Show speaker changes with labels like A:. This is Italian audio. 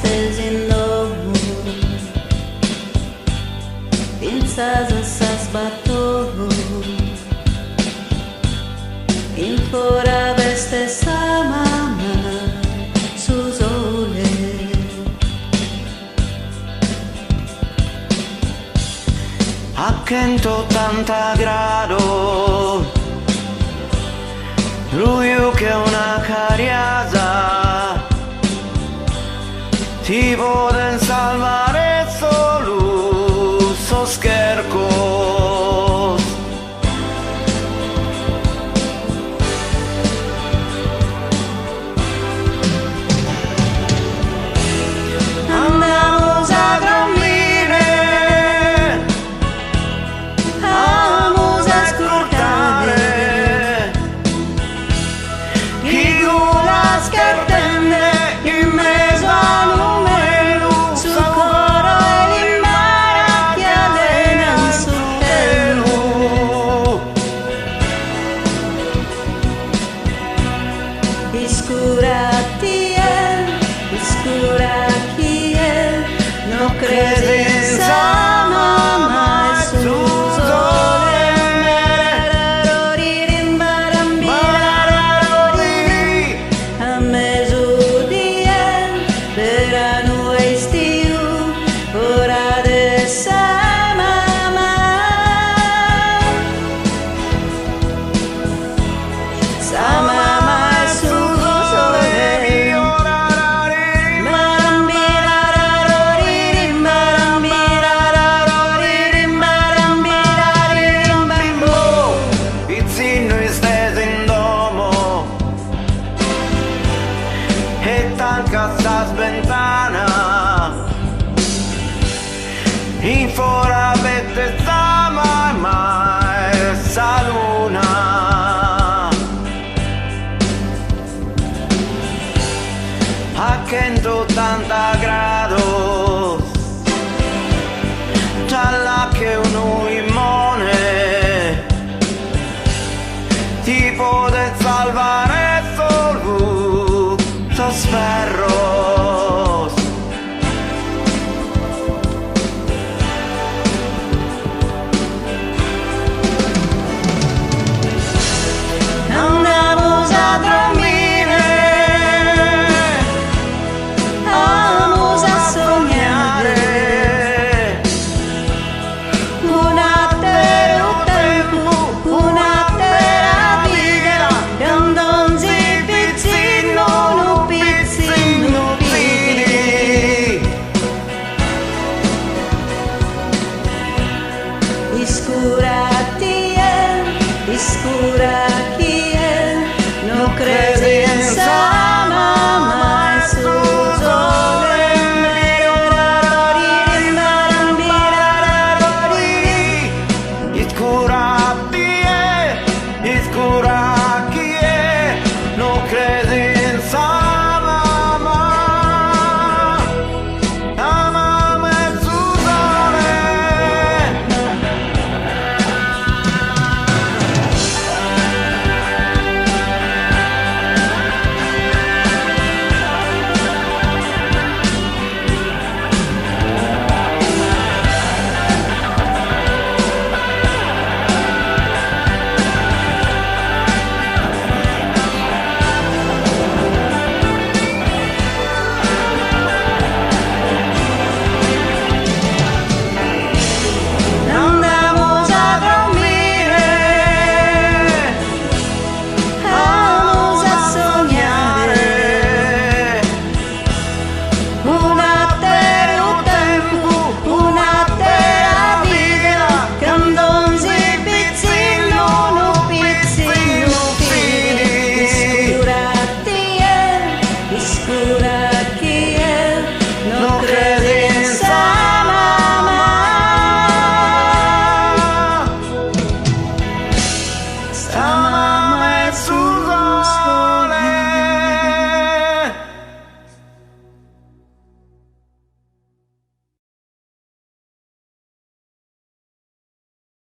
A: estes in domo, pinzas assas bato, in fora veste sa mamma su sole.
B: A 180 grado, lui che è una cariasa, ti vuole salvare solo so scherco.
A: Andamos a dormire, vamos a scordare
B: chi la scartenne in mezzo a numero
A: sul coro e l'immara che allena sul pelo. Iscura chi è, non crede in sa mamma e su sole. A mezzodía verano estiu, ora de sa mamma. Sa mamma e su sole.
B: Pizzino steso in domo e tanca sta sventana in fora vette sta mamma e sa luna a 180 grado gialla che uno immone tipo del